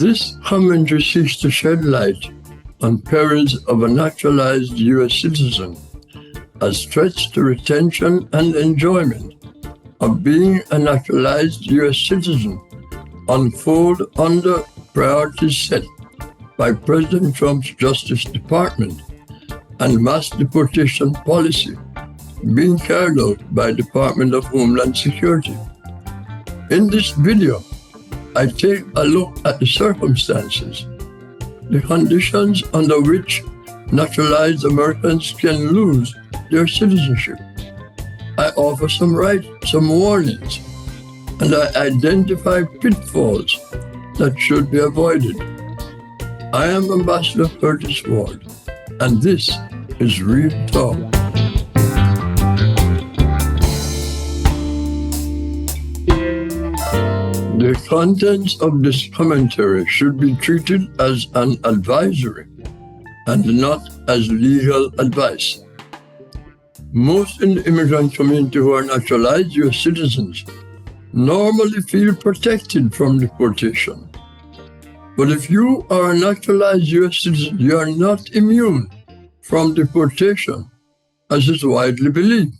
This commentary seeks to shed light on perils of a naturalized U.S. citizen as threats to retention and enjoyment of being a naturalized U.S. citizen unfold under priorities set by President Trump's Justice Department and mass deportation policy being carried out by the Department of Homeland Security. In this video, I take a look at the circumstances, the conditions under which naturalized Americans can lose their citizenship. I offer some warnings, and I identify pitfalls that should be avoided. I am Ambassador Curtis Ward, and this is Real Talk. The contents of this commentary should be treated as an advisory and not as legal advice. Most in the immigrant community who are naturalized U.S. citizens normally feel protected from deportation. But if you are a naturalized U.S. citizen, you are not immune from deportation, as is widely believed.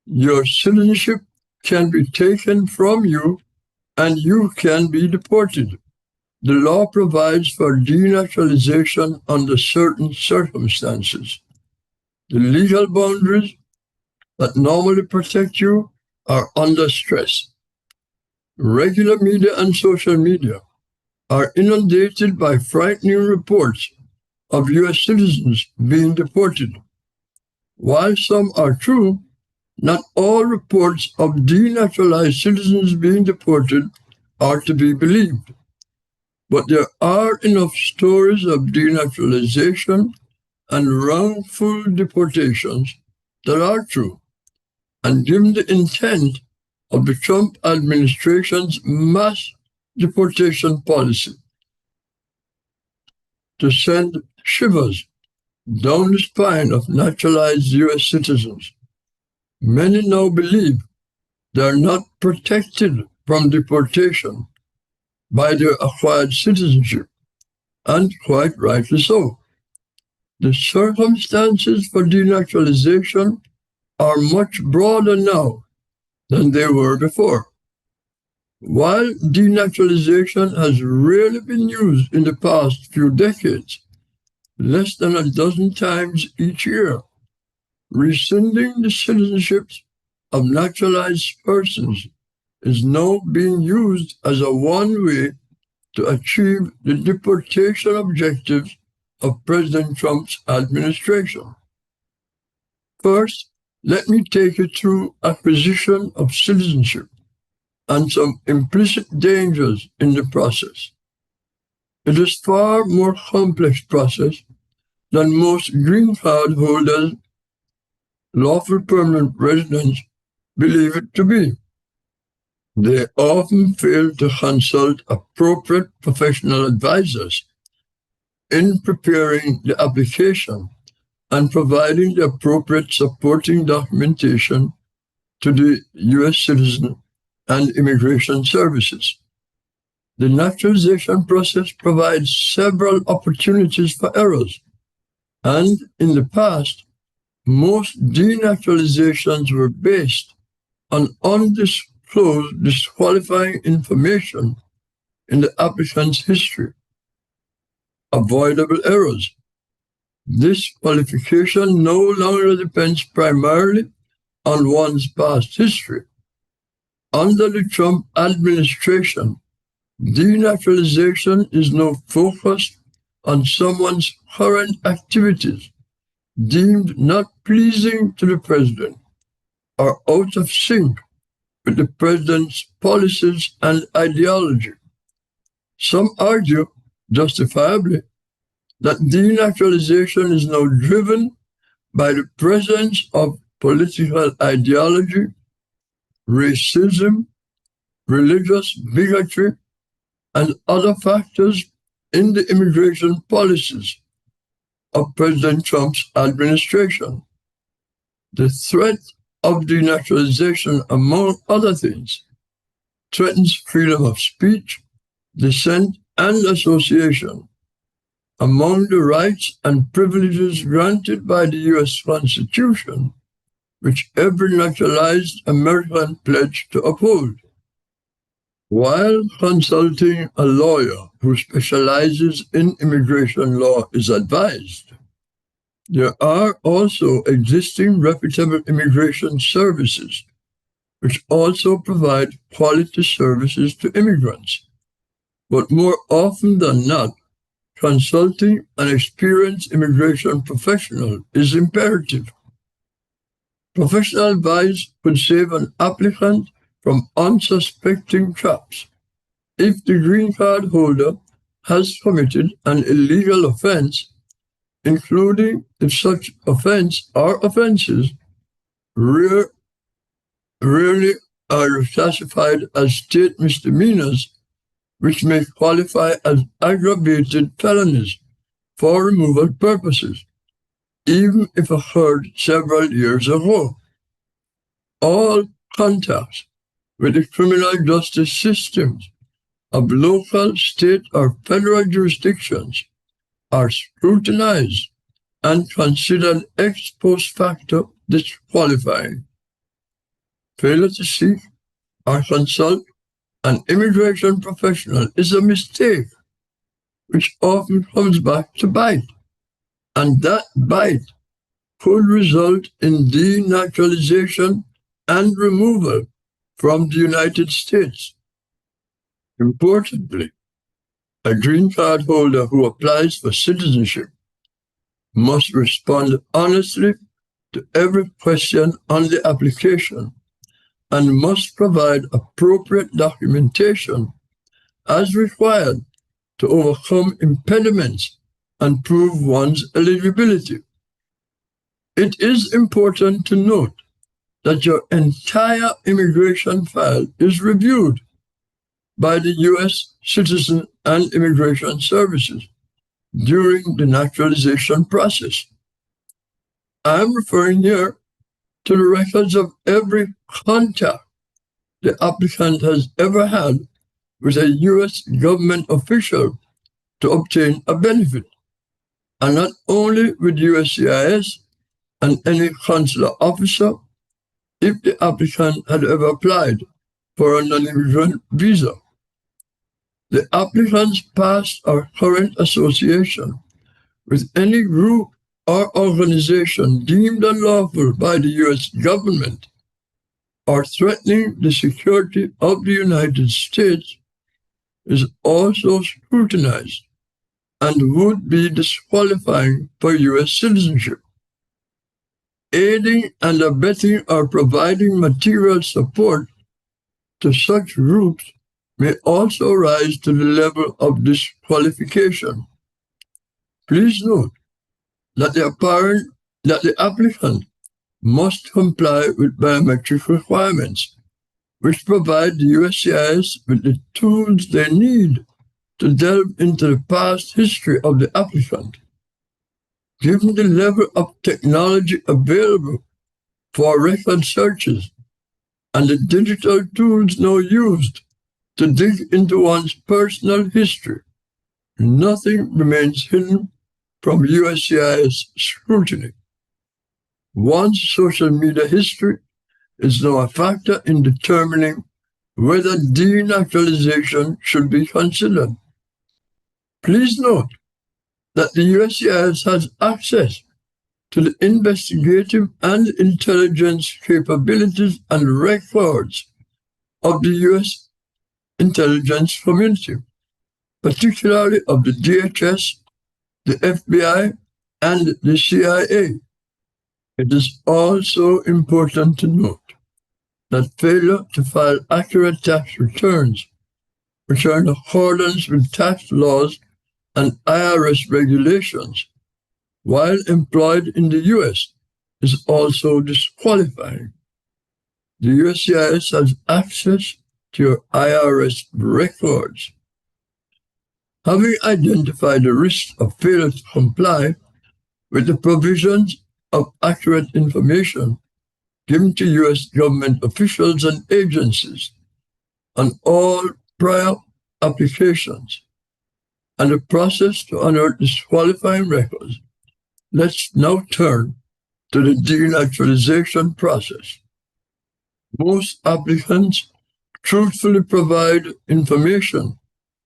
Your citizenship can be taken from you and you can be deported. The law provides for denaturalization under certain circumstances. The legal boundaries that normally protect you are under stress. Regular media and social media are inundated by frightening reports of U.S. citizens being deported. While some are true, not all reports of denaturalized citizens being deported are to be believed. But there are enough stories of denaturalization and wrongful deportations that are true, and given the intent of the Trump administration's mass deportation policy to send shivers down the spine of naturalized U.S. citizens, many now believe they are not protected from deportation by their acquired citizenship, and quite rightly so. The circumstances for denaturalization are much broader now than they were before. While denaturalization has rarely been used in the past few decades, less than a dozen times each year, rescinding the citizenships of naturalized persons is now being used as a one way to achieve the deportation objectives of President Trump's administration. First, let me take you through acquisition of citizenship and some implicit dangers in the process. It is a far more complex process than most green card holders, lawful permanent residents, believe it to be. They often fail to consult appropriate professional advisors in preparing the application and providing the appropriate supporting documentation to the U.S. citizen and immigration services. The naturalization process provides several opportunities for errors, and in the past, most denaturalizations were based on undisclosed disqualifying information in the applicant's history. Avoidable errors. This qualification no longer depends primarily on one's past history. Under the Trump administration, denaturalization is now focused on someone's current activities deemed not pleasing to the president or out of sync with the president's policies and ideology. Some argue, justifiably, that denaturalization is now driven by the presence of political ideology, racism, religious bigotry, and other factors in the immigration policies of President Trump's administration. The threat of denaturalization, among other things, threatens freedom of speech, descent, and association. Among the rights and privileges granted by the U.S. Constitution, which every naturalized American pledged to uphold. While consulting a lawyer who specializes in immigration law is advised, there are also existing reputable immigration services which also provide quality services to immigrants. But more often than not, consulting an experienced immigration professional is imperative. Professional advice could save an applicant from unsuspecting traps. If the green card holder has committed an illegal offense, including if such offense or offenses rarely are classified as state misdemeanors, which may qualify as aggravated felonies for removal purposes, even if occurred several years ago. All contacts with the criminal justice systems of local, state, or federal jurisdictions are scrutinized and considered ex post facto disqualifying. Failure to seek or consult an immigration professional is a mistake which often comes back to bite, and that bite could result in denaturalization and removal from the United States. Importantly, a green card holder who applies for citizenship must respond honestly to every question on the application and must provide appropriate documentation as required to overcome impediments and prove one's eligibility. It is important to note that your entire immigration file is reviewed by the U.S. Citizen and Immigration Services during the naturalization process. I am referring here to the records of every contact the applicant has ever had with a U.S. government official to obtain a benefit, and not only with USCIS and any consular officer if the applicant had ever applied for a non-immigrant visa. The applicant's past or current association with any group or organization deemed unlawful by the U.S. government or threatening the security of the United States is also scrutinized and would be disqualifying for U.S. citizenship. Aiding and abetting or providing material support to such groups may also rise to the level of disqualification. Please note that the applicant must comply with biometric requirements, which provide the USCIS with the tools they need to delve into the past history of the applicant. Given the level of technology available for record searches and the digital tools now used to dig into one's personal history, nothing remains hidden from USCIS scrutiny. One's social media history is now a factor in determining whether denaturalization should be considered. Please note that the USCIS has access to the investigative and intelligence capabilities and records of the U.S. intelligence community, particularly of the DHS, the FBI, and the CIA. It is also important to note that failure to file accurate tax returns, which are in accordance with tax laws and IRS regulations, while employed in the U.S., is also disqualifying. The USCIS has access to your IRS records. Having identified the risk of failure to comply with the provisions of accurate information given to U.S. government officials and agencies, and all prior applications and the process to unearth disqualifying records, let's now turn to the denaturalization process. Most applicants truthfully provide information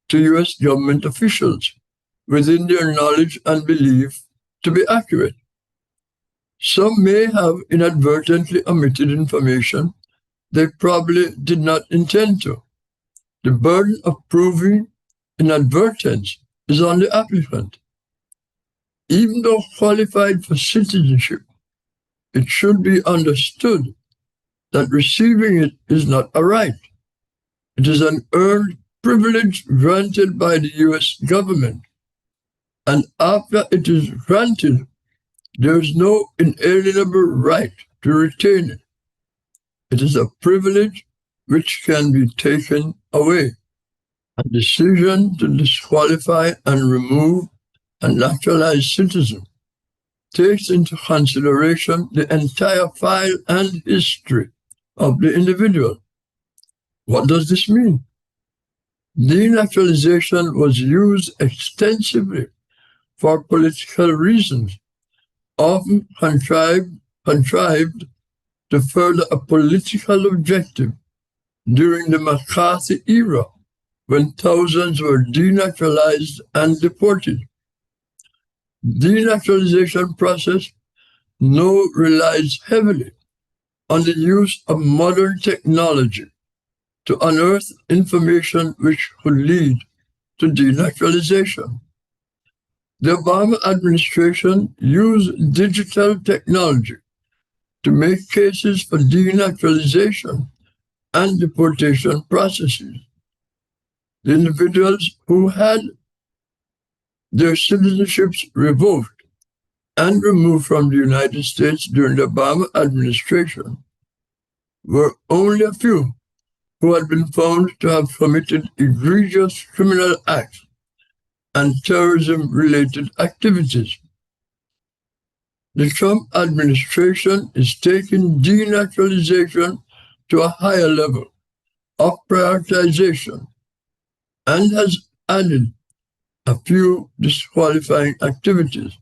to U.S. government officials within their knowledge and belief to be accurate. Some may have inadvertently omitted information they probably did not intend to. The burden of proving inadvertence is on the applicant. Even though qualified for citizenship, it should be understood that receiving it is not a right. It is an earned privilege granted by the U.S. government. And after it is granted, there is no inalienable right to retain it. It is a privilege which can be taken away. A decision to disqualify and remove a naturalized citizen takes into consideration the entire file and history of the individual. What does this mean? Denaturalization was used extensively for political reasons, often contrived to further a political objective during the McCarthy era, when thousands were denaturalized and deported. Denaturalization process now relies heavily on the use of modern technology to unearth information which could lead to denaturalization. The Obama administration used digital technology to make cases for denaturalization and deportation processes. The individuals who had their citizenships revoked and removed from the United States during the Obama administration were only a few who had been found to have committed egregious criminal acts and terrorism-related activities. The Trump administration is taking denaturalization to a higher level of prioritization and has added a few disqualifying activities.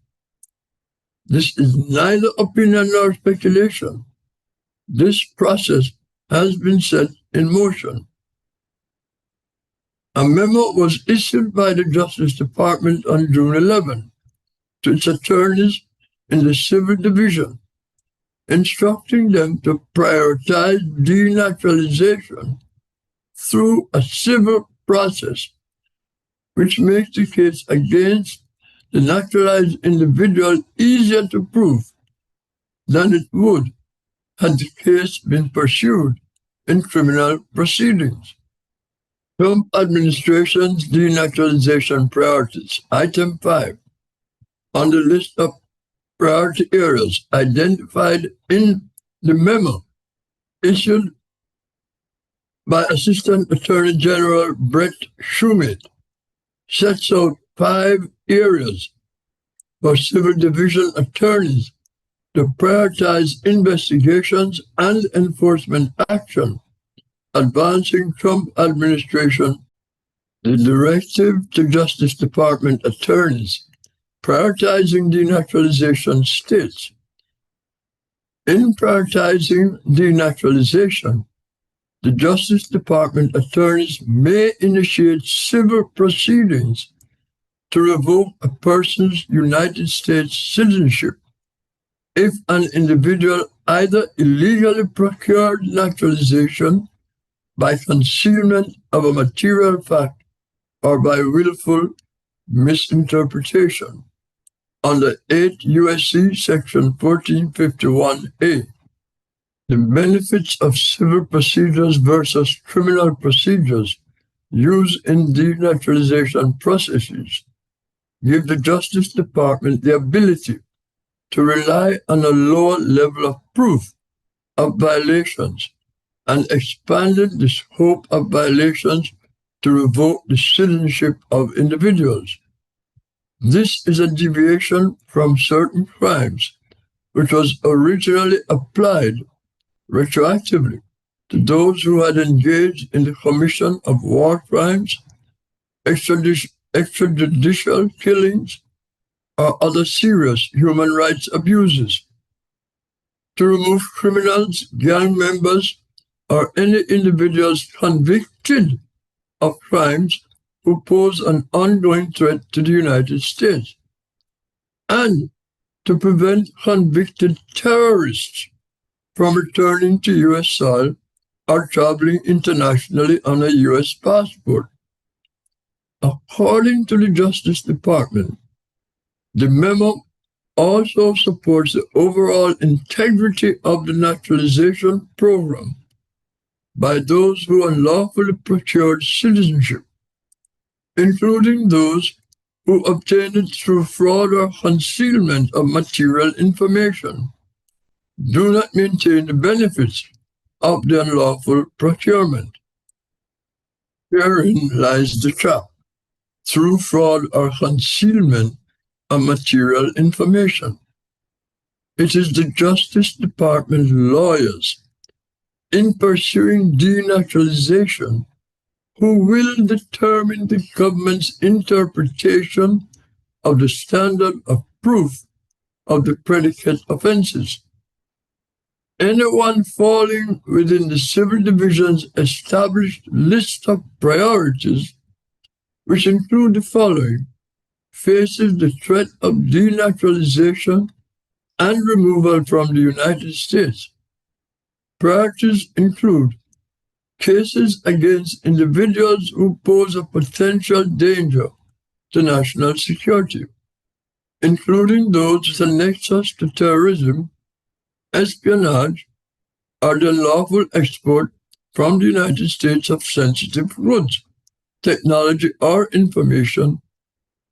This is neither opinion nor speculation. This process has been set in motion. A memo was issued by the Justice Department on June 11 to its attorneys in the Civil Division, instructing them to prioritize denaturalization through a civil process, which makes the case against the naturalized individual easier to prove than it would had the case been pursued in criminal proceedings. Trump administration's denaturalization priorities. Item 5 on the list of priority areas identified in the memo issued by Assistant Attorney General Brett Shumate sets out 5 areas for Civil Division attorneys to prioritize investigations and enforcement action, advancing Trump administration. The directive to Justice Department attorneys prioritizing denaturalization states, in prioritizing denaturalization, the Justice Department attorneys may initiate civil proceedings to revoke a person's United States citizenship if an individual either illegally procured naturalization by concealment of a material fact or by willful misinterpretation under 8 U.S.C. Section 1451A. The benefits of civil procedures versus criminal procedures used in denaturalization processes give the Justice Department the ability to rely on a lower level of proof of violations and expanded the scope of violations to revoke the citizenship of individuals. This is a deviation from certain crimes, which was originally applied retroactively to those who had engaged in the commission of war crimes extrajudicial killings, or other serious human rights abuses. To remove criminals, gang members, or any individuals convicted of crimes who pose an ongoing threat to the United States, and to prevent convicted terrorists from returning to U.S. soil or traveling internationally on a U.S. passport. According to the Justice Department, the memo also supports the overall integrity of the naturalization program by those who unlawfully procured citizenship, including those who obtained it through fraud or concealment of material information, do not maintain the benefits of the unlawful procurement. Herein lies the trap. Through fraud or concealment of material information. It is the Justice Department lawyers, in pursuing denaturalization, who will determine the government's interpretation of the standard of proof of the predicate offenses. Anyone falling within the Civil Division's established list of priorities, which include the following, faces the threat of denaturalization and removal from the United States. Priorities include cases against individuals who pose a potential danger to national security, including those with a nexus to terrorism, espionage, or the lawful export from the United States of sensitive goods, technology, or information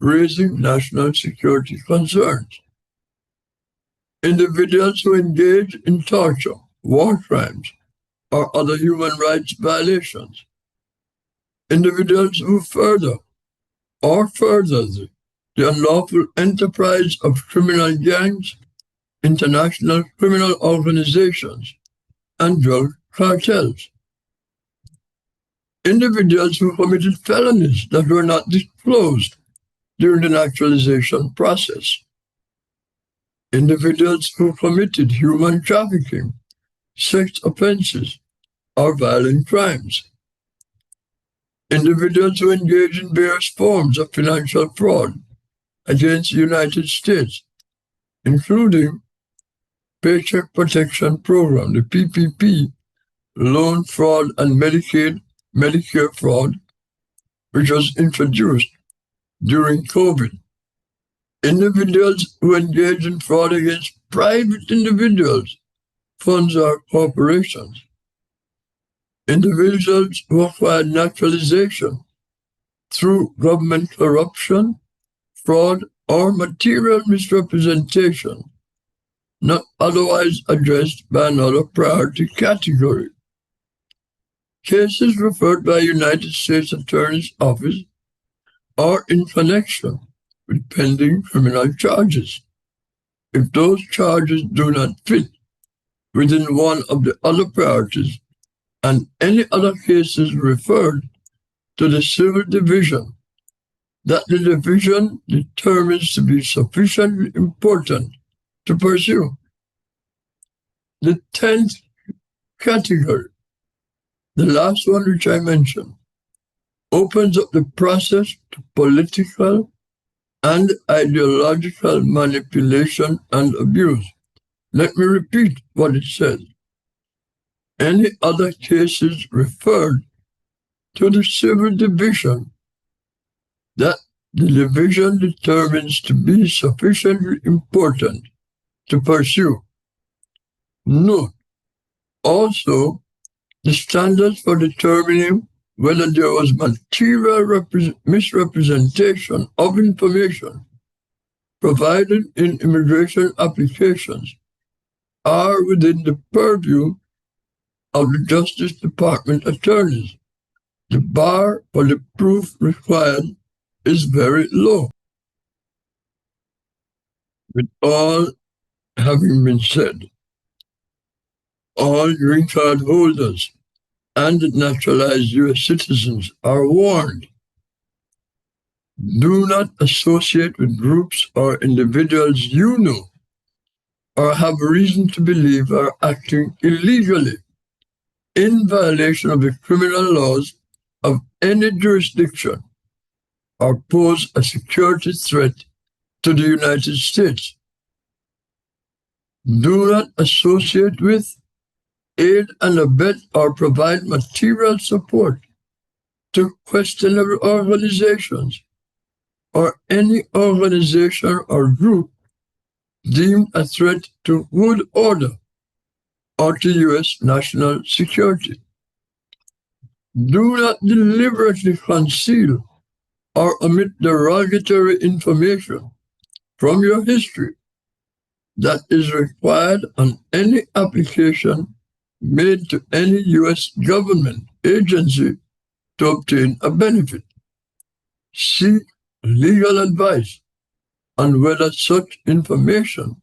raising national security concerns. Individuals who engage in torture, war crimes, or other human rights violations. Individuals who further or furthers the unlawful enterprise of criminal gangs, international criminal organizations, and drug cartels. Individuals who committed felonies that were not disclosed during the naturalization process. Individuals who committed human trafficking, sex offenses, or violent crimes. Individuals who engage in various forms of financial fraud against the United States, including Paycheck Protection Program, the PPP, loan fraud, and Medicare fraud, which was introduced during COVID. Individuals who engage in fraud against private individuals, funds, or corporations. Individuals who acquired naturalization through government corruption, fraud, or material misrepresentation, not otherwise addressed by another priority category. Cases referred by United States Attorney's Office are in connection with pending criminal charges. If those charges do not fit within one of the other priorities and any other cases referred to the Civil Division that the division determines to be sufficiently important to pursue. The 10th category, the last one which I mentioned, opens up the process to political and ideological manipulation and abuse. Let me repeat what it says. Any other cases referred to the Civil Division that the division determines to be sufficiently important to pursue. Note also the standards for determining whether there was material misrepresentation of information provided in immigration applications are within the purview of the Justice Department attorneys. The bar for the proof required is very low. With all having been said, all green card holders and naturalized U.S. citizens are warned Do not associate with groups or individuals you know or have reason to believe are acting illegally in violation of the criminal laws of any jurisdiction or pose a security threat to the United States. Do not associate with, aid and abet or provide material support to questionable organizations or any organization or group deemed a threat to good order or to U.S. national security. Do not deliberately conceal or omit derogatory information from your history that is required on any application made to any U.S. government agency to obtain a benefit. Seek legal advice on whether such information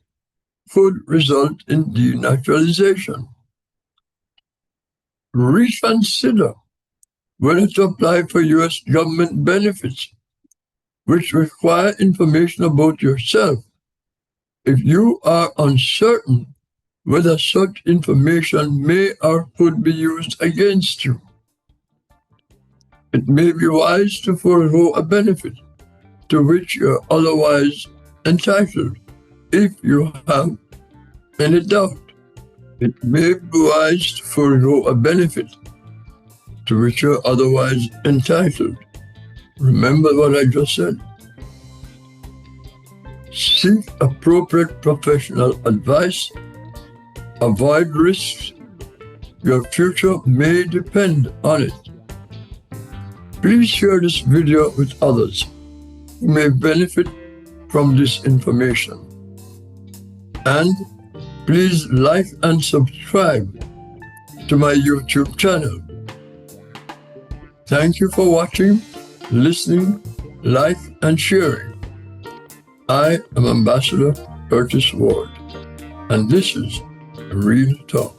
could result in denaturalization. Reconsider whether to apply for U.S. government benefits, which require information about yourself, if you are uncertain whether such information may or could be used against you. It may be wise to forego a benefit to which you are otherwise entitled if you have any doubt. It may be wise to forego a benefit to which you are otherwise entitled. Remember what I just said. Seek appropriate professional advice. Avoid risks. Your future may depend on it. Please share this video with others who may benefit from this information. And please like and subscribe to my YouTube channel. Thank you for watching, listening, like, and sharing. I am Ambassador Curtis Ward, and this is Real Talk.